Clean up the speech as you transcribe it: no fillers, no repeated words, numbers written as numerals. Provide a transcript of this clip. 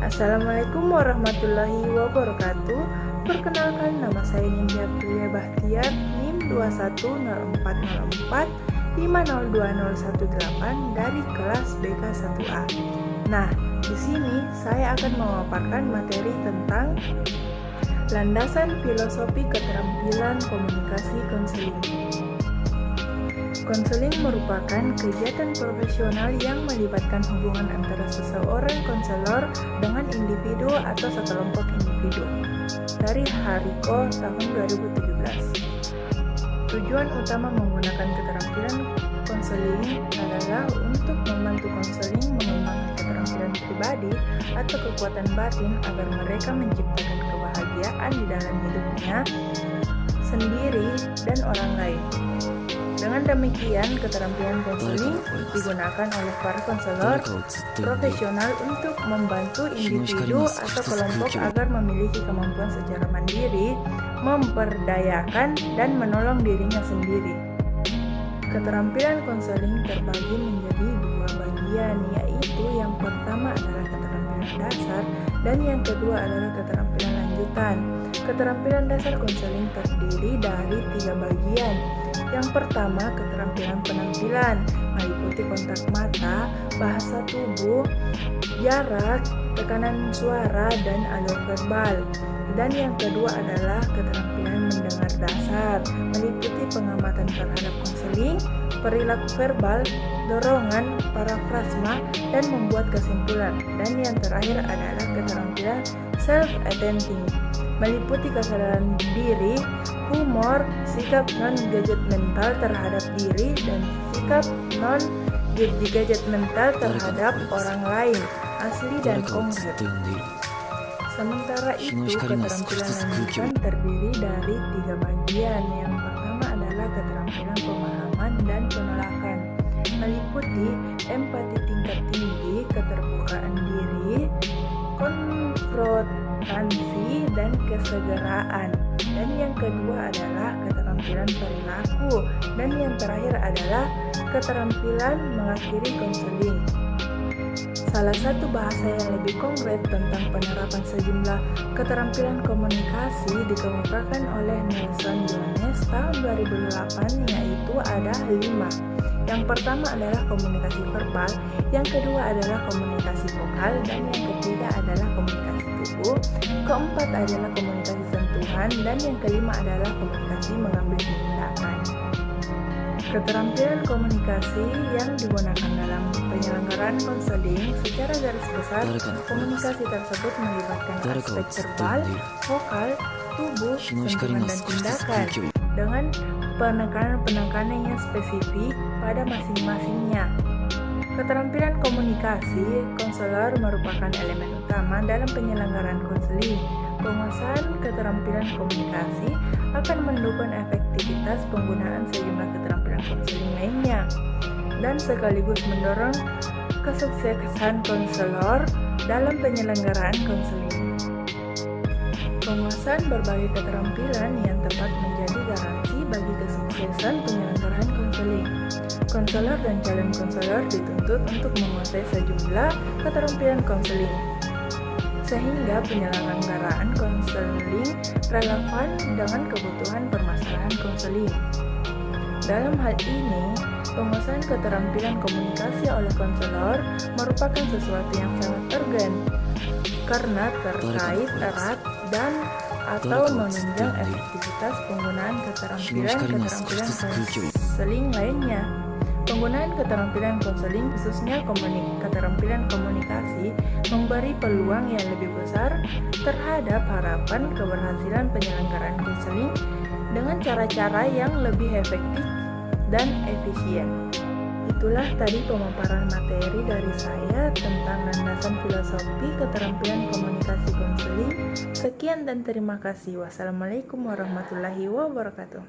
Assalamualaikum warahmatullahi wabarakatuh. Perkenalkan, nama saya Nindya Priya Bahtiar, NIM 210404 502018 dari kelas BK 1A. Nah, di sini saya akan memaparkan materi tentang landasan filosofi keterampilan komunikasi konseling. Konseling merupakan kegiatan profesional yang melibatkan hubungan antara seseorang konselor dengan individu atau sekelompok individu. Dari Hariko tahun 2017. Tujuan utama menggunakan keterampilan konseling adalah untuk membantu konseling mengembangkan keterampilan pribadi atau kekuatan batin agar mereka menciptakan kebahagiaan di dalam hidupnya sendiri dan orang lain. Dengan demikian, keterampilan konseling digunakan oleh para konselor profesional untuk membantu individu atau kelompok agar memiliki kemampuan secara mandiri, memperdayakan, dan menolong dirinya sendiri. Keterampilan konseling terbagi menjadi dua bagian, yaitu yang pertama adalah keterampilan dasar dan yang kedua adalah keterampilan lanjutan. Keterampilan dasar konseling terdiri dari 3 bagian. Yang pertama, keterampilan penampilan, meliputi kontak mata, bahasa tubuh, jarak, tekanan suara, dan alur verbal. Dan yang kedua adalah keterampilan mendengar dasar, meliputi pengamatan terhadap konseling, perilaku verbal, dorongan, parafrasma, dan membuat kesimpulan. Dan yang terakhir adalah keterampilan self-attending, meliputi kesadaran diri, humor, sikap non-judgmental terhadap diri, dan sikap non-judgmental terhadap orang lain, asli dan konkret. Sementara itu, keterampilan lanjutan terdiri dari 3 bagian. Yang pertama adalah keterampilan pemahaman dan penolakan, meliputi empati tingkat tinggi, keterbukaan diri, konfrontasi, dan kesegeraan. Dan yang kedua adalah keterampilan perilaku, dan yang terakhir adalah keterampilan mengakhiri konseling. Salah satu bahasa yang lebih konkret tentang penerapan sejumlah keterampilan komunikasi dikemukakan oleh Nelson Jones tahun 2008, yaitu ada 5. Yang pertama adalah komunikasi verbal, yang kedua adalah komunikasi vokal, dan yang ketiga adalah komunikasi tubuh, keempat adalah komunikasi sentuhan, dan yang kelima adalah komunikasi mengambil tindakan. Keterampilan komunikasi yang digunakan dalam penyelenggaraan konseling secara garis besar, komunikasi tersebut melibatkan aspek verbal, vokal, tubuh, sentuhan, dan tindakan dengan penekanan yang spesifik pada masing-masingnya. Keterampilan komunikasi konselor merupakan elemen utama dalam penyelenggaraan konseling. Penguasaan keterampilan komunikasi akan mendukung efektivitas penggunaan sejumlah keterampilan konseling lainnya dan sekaligus mendorong kesuksesan konselor dalam penyelenggaraan konseling. Penguasaan berbagai keterampilan yang tepat menjadi garansi bagi kesuksesan penyelenggaraan konseling. Konselor dan calon konselor dituntut untuk menguasai sejumlah keterampilan konseling sehingga penyelenggaraan konseling relevan dengan kebutuhan permasalahan konseling. Dalam hal ini, penguasaan keterampilan komunikasi oleh konselor merupakan sesuatu yang sangat urgen karena terkait erat dan atau menunjang efektivitas penggunaan keterampilan konseling lainnya. Penggunaan keterampilan konseling, khususnya keterampilan komunikasi, memberi peluang yang lebih besar terhadap harapan keberhasilan penyelenggaraan konseling dengan cara-cara yang lebih efektif dan efisien. Itulah tadi pemaparan materi dari saya tentang landasan filosofi keterampilan komunikasi konseling. Sekian dan terima kasih. Wassalamualaikum warahmatullahi wabarakatuh.